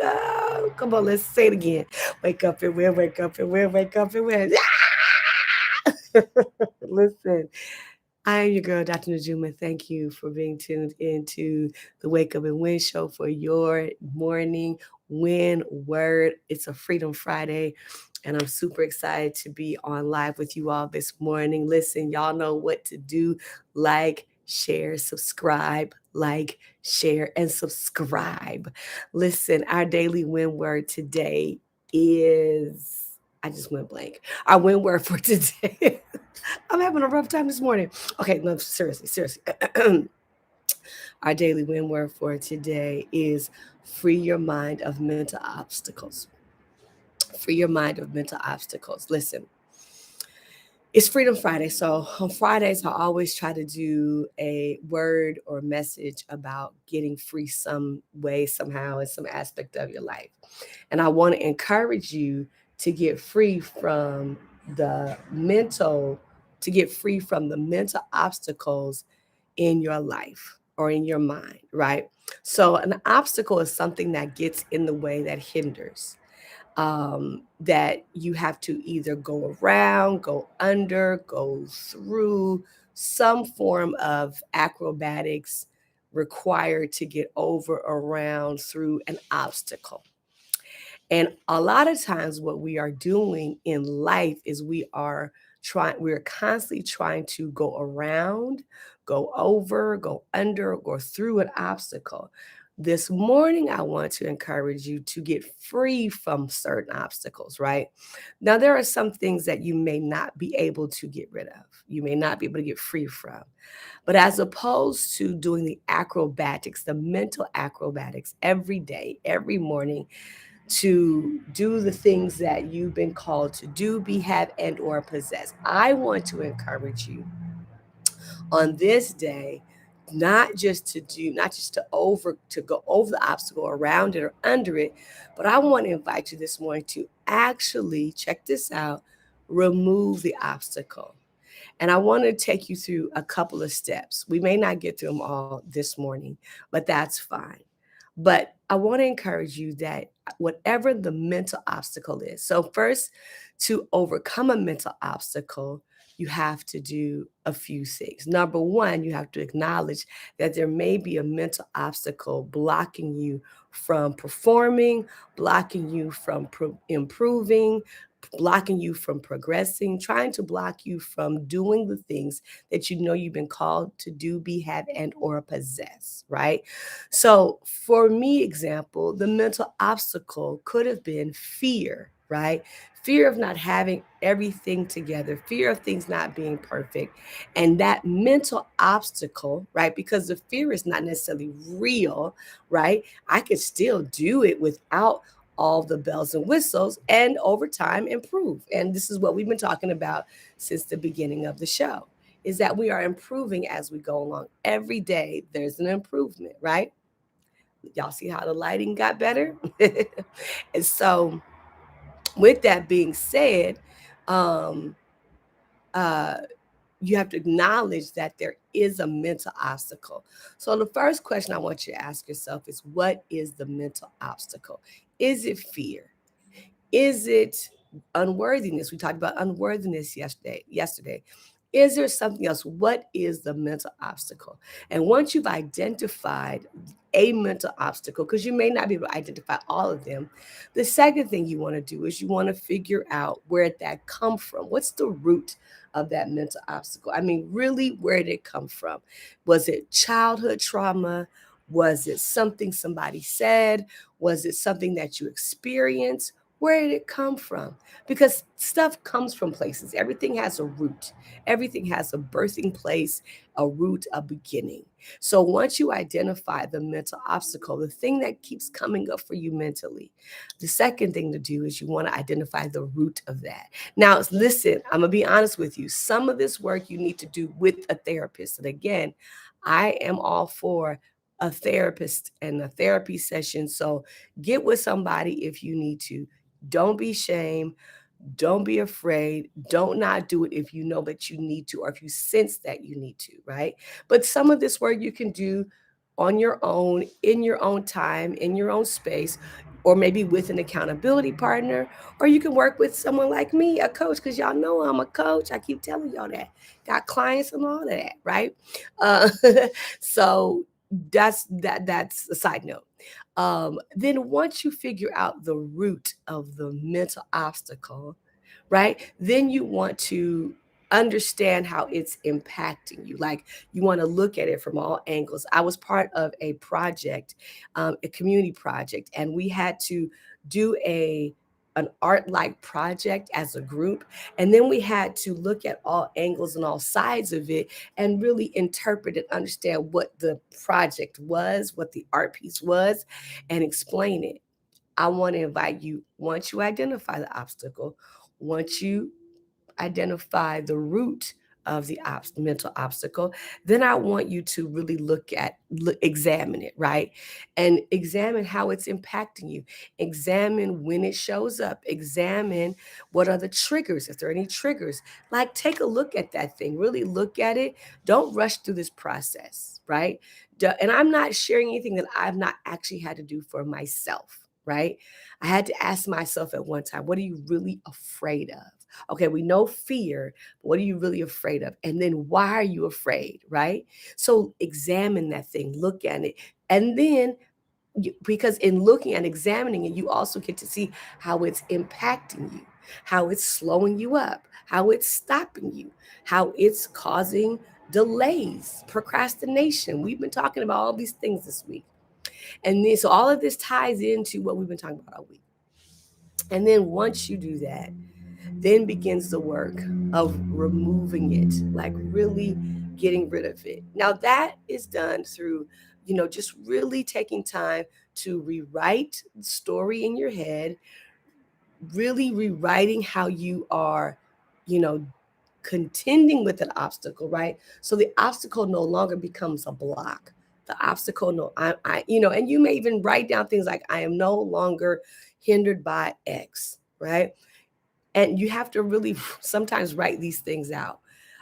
up. Come on, let's say it again. Wake up and win, wake up and win, wake up and win. Listen, I am your girl, Dr. Najuma. Thank you for being tuned into the Wake Up and Win show for your morning win word. It's a Freedom Friday, and I'm super excited to be on live with you all this morning. Listen, y'all know what to do. Like, share, subscribe, like, share, and subscribe. Listen, our daily win word today is, I just went blank. Our win word for today. I'm having a rough time this morning. Okay, no, seriously, seriously. Our daily win word for today is free your mind of mental obstacles. Free your mind of mental obstacles. Listen, it's Freedom Friday. So on Fridays, I always try to do a word or message about getting free some way, somehow, in some aspect of your life. And I want to encourage you to get free from the mental, to get free from the mental obstacles in your life or in your mind, right? So an obstacle is something that gets in the way, that hinders, that you have to either go around, go under, go through, some form of acrobatics required to get over, around, through an obstacle. And a lot of times what we are doing in life is we're constantly trying to go around, go over, go under, go through an obstacle. This morning, I want to encourage you to get free from certain obstacles, right? Now, there are some things that you may not be able to get rid of. You may not be able to get free from. But as opposed to doing the acrobatics, the mental acrobatics every day, every morning, to do the things that you've been called to do, be, have, and or possess. I want to encourage you on this day, not just to go over the obstacle, around it or under it, but I want to invite you this morning to actually check this out, remove the obstacle. And I want to take you through a couple of steps. We may not get through them all this morning, but that's fine. But I want to encourage you that whatever the mental obstacle is, so first, to overcome a mental obstacle, you have to do a few things. Number one, you have to acknowledge that there may be a mental obstacle blocking you from performing, blocking you from improving, blocking you from progressing, trying to block you from doing the things that you know you've been called to do, be, have, and or possess, right? So for me, example, the mental obstacle could have been fear, right? Fear of not having everything together, fear of things not being perfect. And that mental obstacle, right? Because the fear is not necessarily real, right? I could still do it without all the bells and whistles and over time improve. And this is what we've been talking about since the beginning of the show, is that we are improving as we go along. Every day there's an improvement, right? Y'all see how the lighting got better? And so, with that being said, um, uh, you have to acknowledge that there is a mental obstacle. So, the first question I want you to ask yourself is, what is the mental obstacle? Is it fear? Is it unworthiness? We talked about unworthiness yesterday. Is there something else? What is the mental obstacle? And once you've identified a mental obstacle, because you may not be able to identify all of them, the second thing you want to do is you want to figure out where did that come from? What's the root of that mental obstacle? I mean, really, where did it come from? Was it childhood trauma? Was it something somebody said? Was it something that you experienced? Where did it come from? Because stuff comes from places. Everything has a root. Everything has a birthing place, a root, a beginning. So once you identify the mental obstacle, the thing that keeps coming up for you mentally, the second thing to do is you want to identify the root of that. Now, listen, I'm going to be honest with you. Some of this work you need to do with a therapist. And again, I am all for a therapist and a therapy session. So get with somebody if you need to. Don't be ashamed. Don't be afraid. Don't not do it if you know that you need to or if you sense that you need to, right? But some of this work you can do on your own, in your own time, in your own space, or maybe with an accountability partner, or you can work with someone like me, a coach, because y'all know I'm a coach. I keep telling y'all that. Got clients and all of that, right? Uh, so that's a side note. Then once you figure out the root of the mental obstacle, right? Then you want to understand how it's impacting you. Like you want to look at it from all angles. I was part of a project, a community project, and we had to do an art like project as a group, and then we had to look at all angles and all sides of it and really interpret and understand what the project was, what the art piece was, and explain it. I want to invite you, once you identify the obstacle, once you identify the root of the mental obstacle, then I want you to really examine it, right? And examine how it's impacting you. Examine when it shows up. Examine what are the triggers, if there are any triggers. Like take a look at that thing, really look at it. Don't rush through this process, right? And I'm not sharing anything that I've not actually had to do for myself, right? I had to ask myself at one time, what are you really afraid of? Okay, we know fear, but what are you really afraid of? And then why are you afraid, right? So examine that thing, look at it. And then, because in looking and examining it, you also get to see how it's impacting you, how it's slowing you up, how it's stopping you, how it's causing delays, procrastination. We've been talking about all these things this week. And then, so all of this ties into what we've been talking about all week. And then once you do that, then begins the work of removing it, like really getting rid of it. Now, that is done through, just really taking time to rewrite the story in your head, really rewriting how you are, you know, contending with an obstacle, right? So the obstacle no longer becomes a block. The obstacle, no, and you may even write down things like, I am no longer hindered by X, right? And you have to really sometimes write these things out,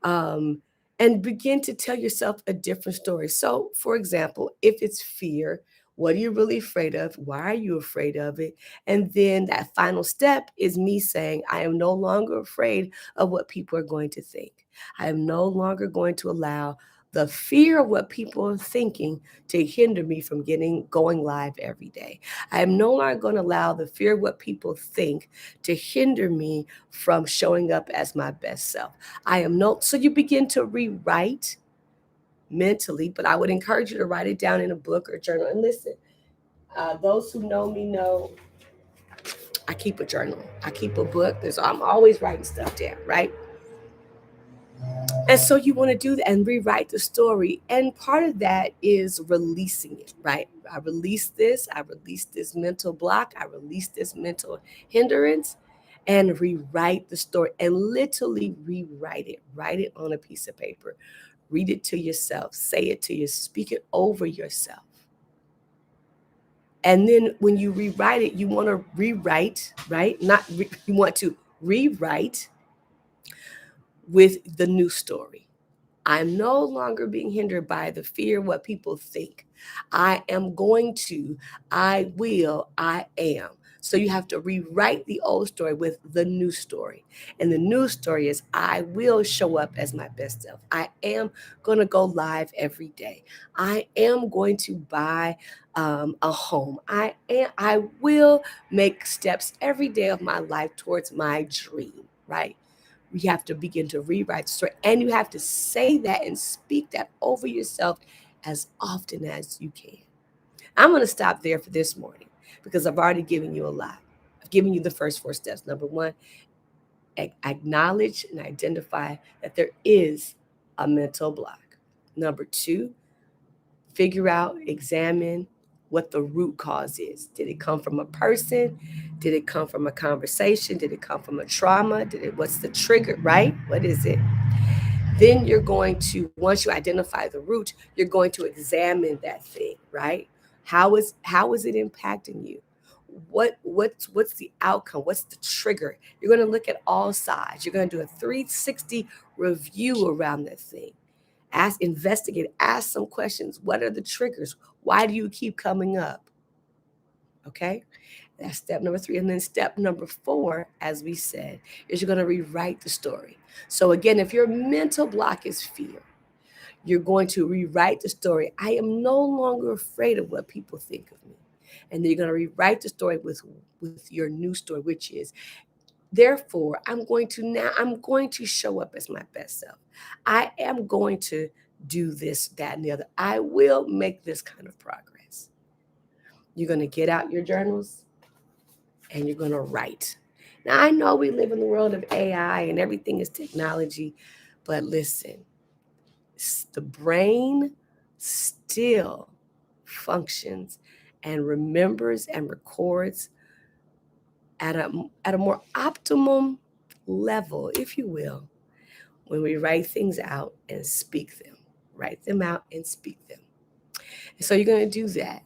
um, and begin to tell yourself a different story. So, for example, if it's fear, what are you really afraid of? Why are you afraid of it? And then that final step is me saying, I am no longer afraid of what people are going to think. I am no longer going to allow the fear of what people are thinking to hinder me from going live every day. I am no longer going to allow the fear of what people think to hinder me from showing up as my best self. So you begin to rewrite mentally, but I would encourage you to write it down in a book or journal. And listen, those who know me know I keep a journal, I keep a book. I'm always writing stuff down, right? And so you want to do that and rewrite the story. And part of that is releasing it, right? I release this mental block, I release this mental hindrance, and rewrite the story and literally rewrite it. Write it on a piece of paper. Read it to yourself, say it to you, speak it over yourself. And then when you rewrite it, you want to rewrite, right? You want to rewrite with the new story. I'm no longer being hindered by the fear of what people think. I am going to, I will, I am. So you have to rewrite the old story with the new story. And the new story is I will show up as my best self. I am going to go live every day. I am going to buy a home. I will make steps every day of my life towards my dream, right? You have to begin to rewrite the story, and you have to say that and speak that over yourself as often as you can. I'm going to stop there for this morning because I've already given you a lot. I've given you the first 4 steps. Number 1, acknowledge and identify that there is a mental block. Number 2, figure out, examine what the root cause is. Did it come from a person? Did it come from a conversation? Did it come from a trauma? What's the trigger, right? What is it? Then you're going to, once you identify the root, you're going to examine that thing, right? How is it impacting you? What's the outcome? What's the trigger? You're going to look at all sides. You're going to do a 360 review around that thing. investigate, ask some questions. What are the triggers? Why do you keep coming up? Okay, that's step number 3. And then step number 4, as we said, is you're going to rewrite the story. So again, if your mental block is fear, you're going to rewrite the story. I am no longer afraid of what people think of me. And then you're going to rewrite the story with your new story, which is, therefore, I'm going to show up as my best self. I am going to do this, that, and the other. I will make this kind of progress. You're going to get out your journals and you're going to write. Now, I know we live in the world of AI and everything is technology, but listen, the brain still functions and remembers and records at a more optimum level, if you will, when we write things out and speak them. Write them out and speak them. And so you're going to do that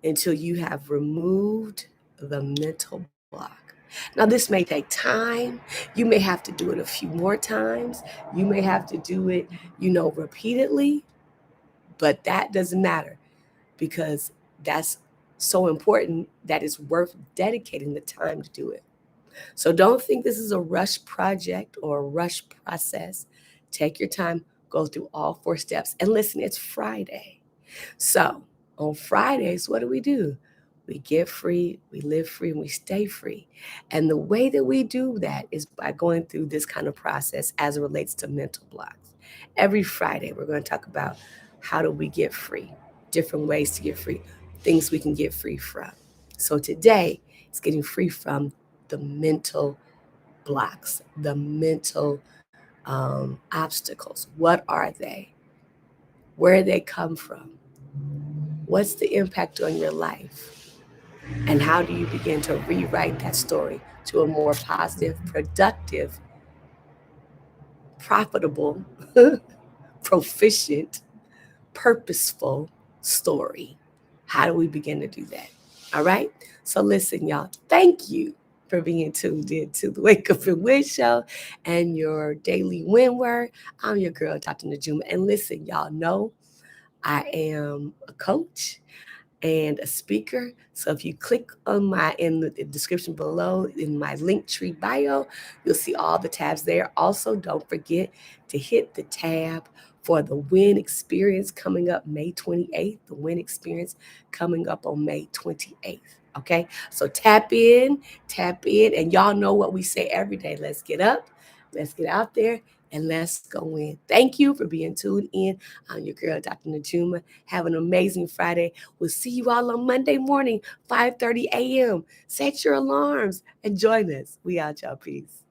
until you have removed the mental block. Now, this may take time. You may have to do it a few more times. You may have to do it, repeatedly, but that doesn't matter because that's so important that it's worth dedicating the time to do it. So don't think this is a rush project or a rush process. Take your time, go through all 4 steps. And listen, it's Friday. So on Fridays, what do? We get free, we live free, and we stay free. And the way that we do that is by going through this kind of process as it relates to mental blocks. Every Friday, we're going to talk about how do we get free, different ways to get free, things we can get free from. So today, it's getting free from the mental blocks, the mental obstacles. What are they? Where do they come from? What's the impact on your life? And how do you begin to rewrite that story to a more positive, productive, profitable, proficient, purposeful story? How do we begin to do that? All right. So listen, y'all, thank you for being tuned in to the Wake Up and Win Show and your daily win word. I'm your girl, Dr. Najuma. And listen, y'all know I am a coach and a speaker. So if you click on in the description below in my Linktree bio, you'll see all the tabs there. Also, don't forget to hit the tab for the Win Experience coming up May 28th, the Win Experience coming up on May 28th. Okay, so tap in, and y'all know what we say every day. Let's get up, let's get out there, and let's go in. Thank you for being tuned in. I'm your girl, Dr. Najuma. Have an amazing Friday. We'll see you all on Monday morning, 5:30 a.m. Set your alarms and join us. We out, y'all. Peace.